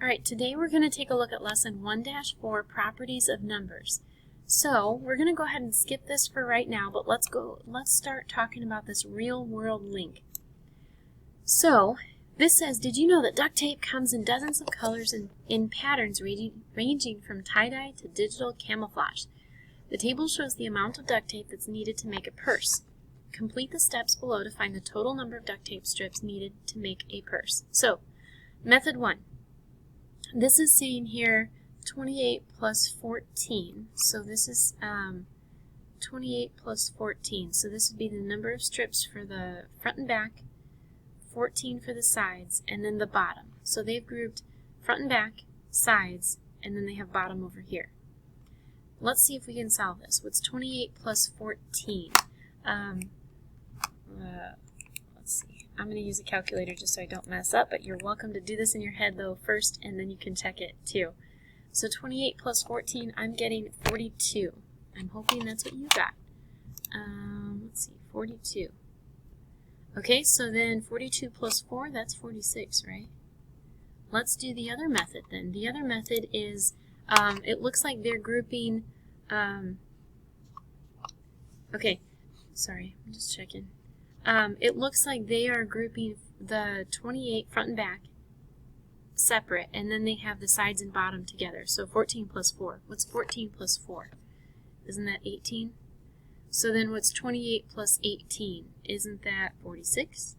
Alright, today we're going to take a look at lesson 1-4, Properties of Numbers. So, we're going to go ahead and skip this for right now, but let's start talking about this real-world link. So, this says, did you know that duct tape comes in dozens of colors and in patterns ranging from tie-dye to digital camouflage? The table shows the amount of duct tape that's needed to make a purse. Complete the steps below to find the total number of duct tape strips needed to make a purse. So, method 1. This is saying here 28 plus 14. So this is 28 plus 14. So this would be the number of strips for the front and back, 14 for the sides, and then the bottom. So they've grouped front and back, sides, and then they have bottom over here. Let's see if we can solve this. What's 28 plus 14? Let's see. I'm going to use a calculator just so I don't mess up, but you're welcome to do this in your head though first, and then you can check it too. So 28 plus 14, I'm getting 42. I'm hoping that's what you got. Let's see, 42. Okay, so then 42 plus 4, that's 46, right? Let's do the other method then. The other method is, it looks like they're grouping, okay, sorry, I'm just checking. It looks like they are grouping the 28 front and back separate, and then they have the sides and bottom together. So 14 plus 4. What's 14 plus 4? Isn't that 18? So then what's 28 plus 18? Isn't that 46?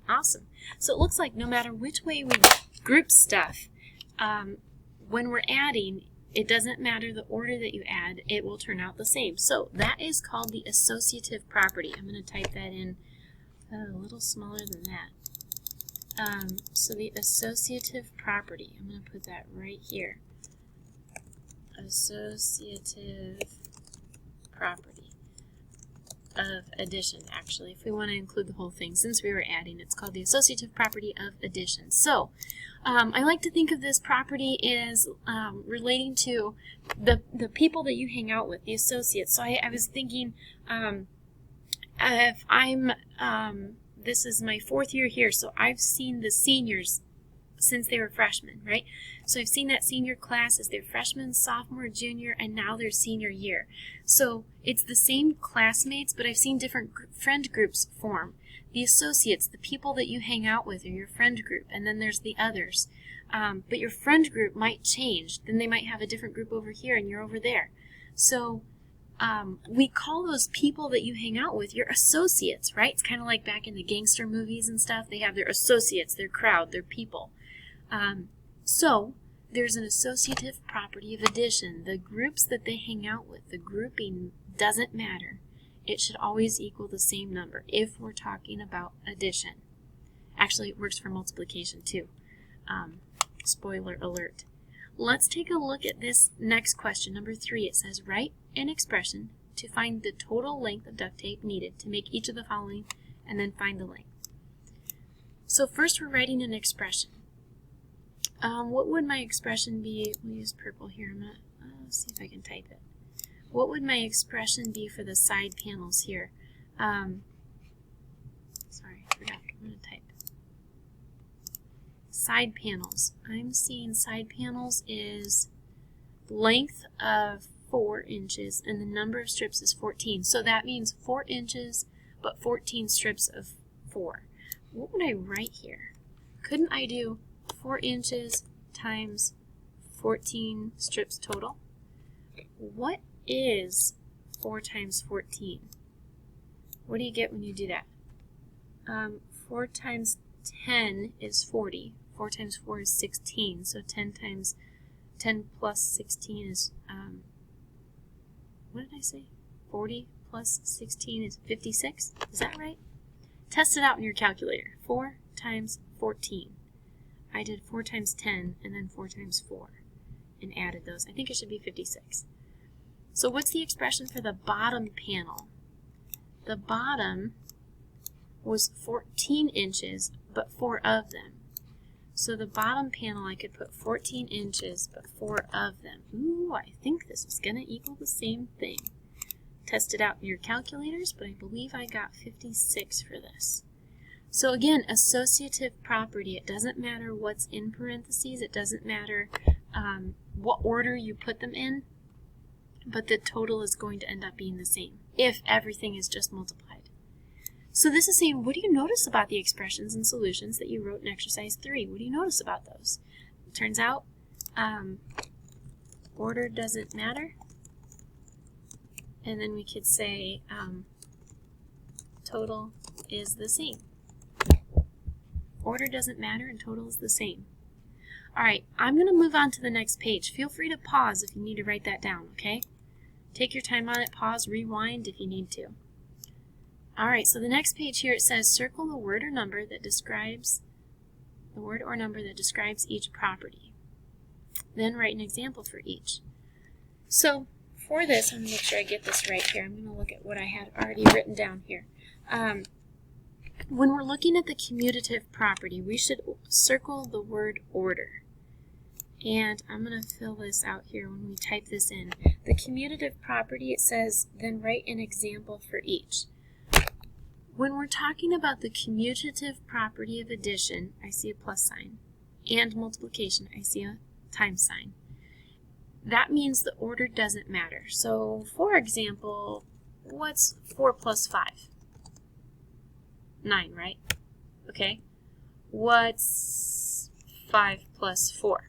Awesome. So it looks like no matter which way we group stuff, when we're adding, it doesn't matter the order that you add, it will turn out the same. So that is called the associative property. I'm going to type that in a little smaller than that. So the associative property, I'm going to put that right here. Associative property of addition, actually, if we want to include the whole thing. Since we were adding, it's called the associative property of addition. So, I like to think of this property as relating to the people that you hang out with, the associates. So I was thinking, if I'm, this is my 4th year here, so I've seen the seniors since they were freshmen, right? So I've seen that senior class as their freshman, sophomore, junior, and now their senior year. So it's the same classmates, but I've seen different friend groups form. The associates, the people that you hang out with, are your friend group, and then there's the others. But your friend group might change. Then they might have a different group over here, and you're over there. So we call those people that you hang out with your associates, right? It's kind of like back in the gangster movies and stuff. They have their associates, their crowd, their people. So there's an associative property of addition. The groups that they hang out with, the grouping doesn't matter. It should always equal the same number if we're talking about addition. Actually, it works for multiplication too. Spoiler alert. Let's take a look at this next question, number 3. It says, write an expression to find the total length of duct tape needed to make each of the following, and then find the length. So first we're writing an expression. What would my expression be? We'll use purple here. Let's see if I can type it. What would my expression be for the side panels here? Sorry, I forgot. I'm going to type. Side panels. I'm seeing side panels is length of 4 inches and the number of strips is 14. So that means 4 inches but 14 strips of 4. What would I write here? Couldn't I do 4 inches times 14 strips total? What is 4 times 14? What do you get when you do that? 4 times 10 is 40. 4 times 4 is 16. So 10 plus 16 is, what did I say? 40 plus 16 is 56. Is that right? Test it out in your calculator. 4 times 14. I did 4 times 10 and then 4 times 4 and added those. I think it should be 56. So what's the expression for the bottom panel? The bottom was 14 inches, but 4 of them. So the bottom panel, I could put 14 inches, but 4 of them. Ooh, I think this is going to equal the same thing. Test it out in your calculators, but I believe I got 56 for this. So again, associative property, it doesn't matter what's in parentheses, it doesn't matter what order you put them in, but the total is going to end up being the same if everything is just multiplied. So this is saying, what do you notice about the expressions and solutions that you wrote in exercise 3? What do you notice about those? It turns out order doesn't matter. And then we could say total is the same. Order doesn't matter and total is the same. Alright, I'm going to move on to the next page. Feel free to pause if you need to write that down, okay? Take your time on it, pause, rewind if you need to. Alright, so the next page here, it says circle the word or number that describes each property. Then write an example for each. So for this, I'm going to make sure I get this right here. I'm going to look at what I had already written down here. When we're looking at the commutative property, we should circle the word order. And I'm going to fill this out here when we type this in. The commutative property, it says, then write an example for each. When we're talking about the commutative property of addition, I see a plus sign. And multiplication, I see a times sign. That means the order doesn't matter. So, for example, what's 4 plus 5? 9, right? Okay. What's 5 plus 4?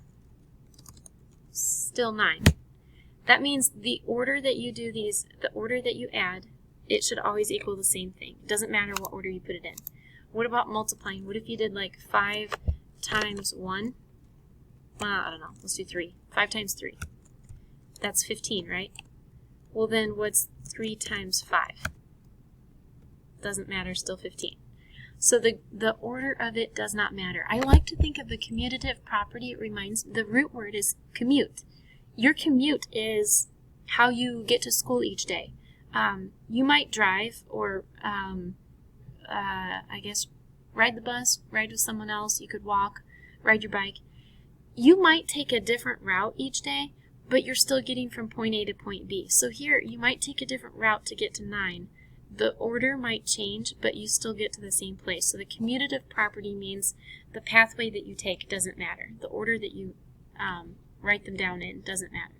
Still 9. That means the order that you do these, the order that you add, it should always equal the same thing. It doesn't matter what order you put it in. What about multiplying? What if you did like 5 times 1? Well, I don't know. Let's do 3. 5 times 3. That's 15, right? Well, then what's 3 times 5? Doesn't matter, still 15. So the order of it does not matter. I like to think of the commutative property. It reminds, the root word is commute. Your commute is how you get to school each day. You might drive or, I guess, ride the bus, ride with someone else. You could walk, ride your bike. You might take a different route each day, but you're still getting from point A to point B. So here, you might take a different route to get to 9. The order might change, but you still get to the same place. So the commutative property means the pathway that you take doesn't matter. The order that you write them down in doesn't matter.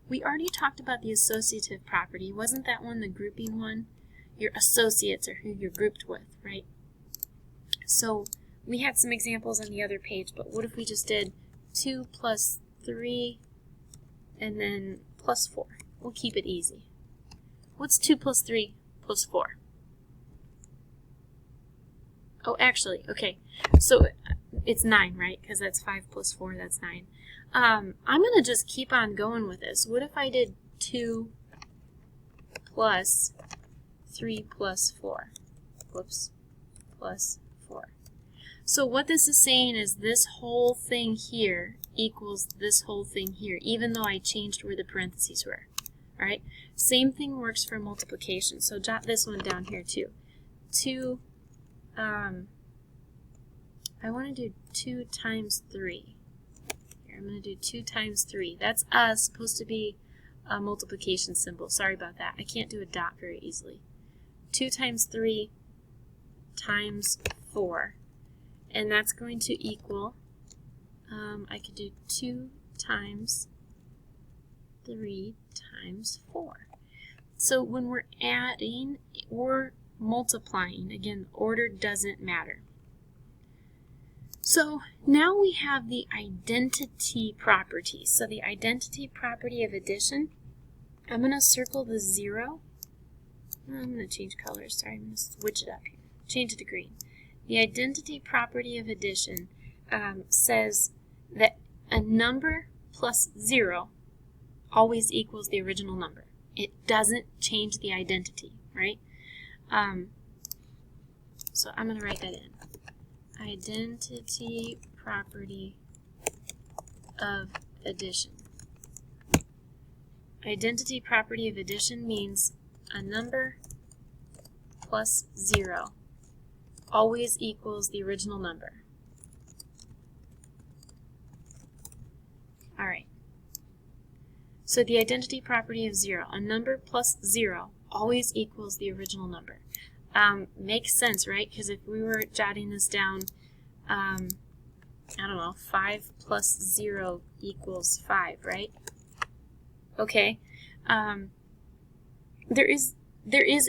We already talked about the associative property. Wasn't that one the grouping one? Your associates are who you're grouped with, right? So we had some examples on the other page, but what if we just did 2 plus 3 and then plus 4? We'll keep it easy. What's 2 plus 3 plus 4? Oh, actually, okay. So it's 9, right? Because that's 5 plus 4, that's 9. I'm going to just keep on going with this. What if I did 2 plus 3 plus 4? Whoops. Plus 4. So what this is saying is this whole thing here equals this whole thing here, even though I changed where the parentheses were. Alright? Same thing works for multiplication. So jot this one down here too. 2, I want to do 2 times 3. Here, I'm going to do 2 times 3. That's supposed to be a multiplication symbol. Sorry about that. I can't do a dot very easily. 2 times 3 times 4. And that's going to equal, I could do 2 times 3 times 4. So when we're adding or multiplying, again, order doesn't matter. So now we have the identity property. So the identity property of addition, I'm going to circle the 0. I'm going to change colors. Sorry, I'm going to switch it up here. Change it to green. The identity property of addition says that a number plus 0 always equals the original number. It doesn't change the identity, right? So I'm going to write that in. Identity property of addition. Identity property of addition means a number plus 0 always equals the original number. Alright. So the identity property of 0, a number plus 0 always equals the original number. Makes sense, right? Because if we were jotting this down, I don't know, 5 plus 0 equals 5, right? Okay. There is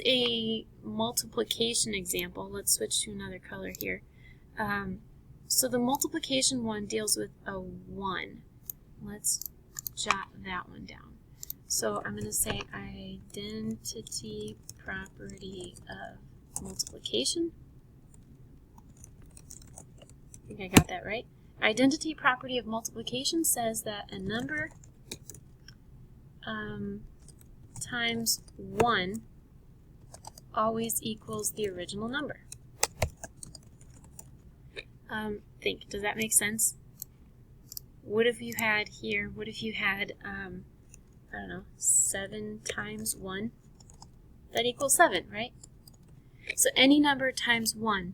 a multiplication example. Let's switch to another color here. So the multiplication one deals with a 1. Let's jot that one down. So I'm going to say identity property of multiplication. I think I got that right. Identity property of multiplication says that a number times 1 always equals the original number. Does that make sense? What if you had here, I don't know, 7 times 1? That equals 7, right? So any number times 1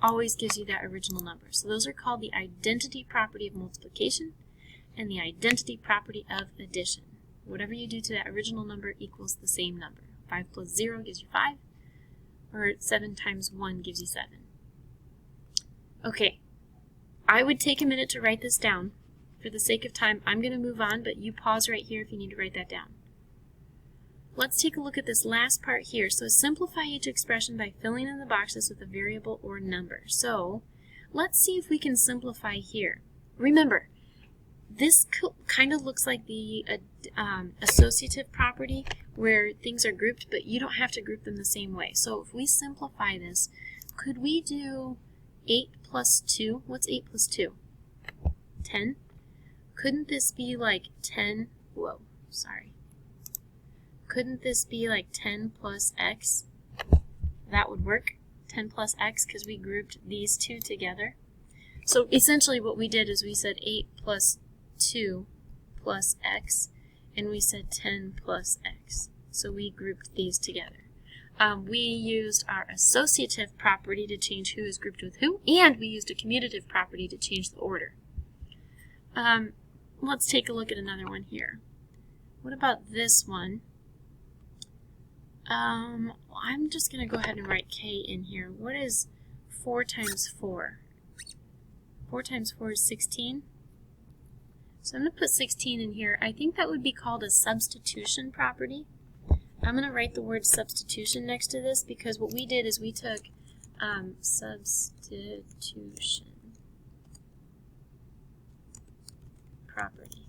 always gives you that original number. So those are called the identity property of multiplication and the identity property of addition. Whatever you do to that original number equals the same number. 5 plus 0 gives you 5, or 7 times 1 gives you 7. Okay, I would take a minute to write this down. For the sake of time, I'm going to move on, but you pause right here if you need to write that down. Let's take a look at this last part here. So simplify each expression by filling in the boxes with a variable or number. So let's see if we can simplify here. Remember, this kind of looks like the associative property where things are grouped, but you don't have to group them the same way. So if we simplify this, could we do 8 plus 2? What's 8 plus 2? 10? Couldn't this be like 10? Whoa, sorry. Couldn't this be like 10 plus x? That would work. 10 plus x because we grouped these two together. So essentially what we did is we said 8 plus 2 plus x, and we said 10 plus x. So we grouped these together. We used our associative property to change who is grouped with who, and we used a commutative property to change the order. Let's take a look at another one here. What about this one? I'm just going to go ahead and write k in here. What is 4 times 4? 4 times 4 is 16. So I'm going to put 16 in here. I think that would be called a substitution property. I'm going to write the word substitution next to this because what we did is we took substitution property.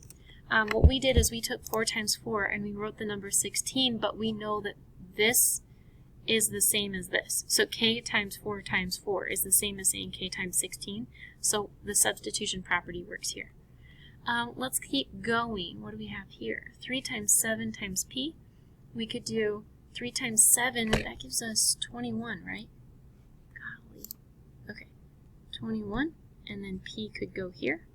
What we did is we took 4 times 4 and we wrote the number 16, but we know that this is the same as this. So k times 4 is the same as saying k times 16. So the substitution property works here. Let's keep going. What do we have here? 3 times 7 times p. We could do 3 times 7. That gives us 21, right? Golly. Okay. 21. And then p could go here.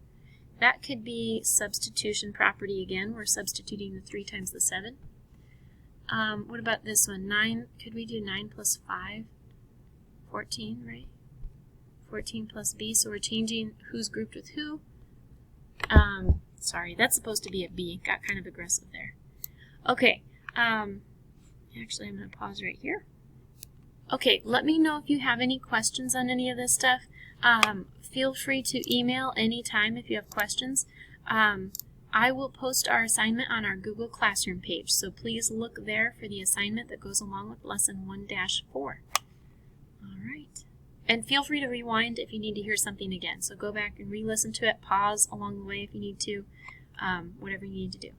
That could be substitution property again. We're substituting the 3 times the 7. What about this one? 9. Could we do 9 plus 5? 14, right? 14 plus b. So we're changing who's grouped with who. Sorry, that's supposed to be a b. Got kind of aggressive there. Okay. Actually, I'm going to pause right here. Okay, let me know if you have any questions on any of this stuff. Feel free to email anytime if you have questions. I will post our assignment on our Google Classroom page, so please look there for the assignment that goes along with Lesson 1-4. All right. And feel free to rewind if you need to hear something again. So go back and re-listen to it, pause along the way if you need to, whatever you need to do.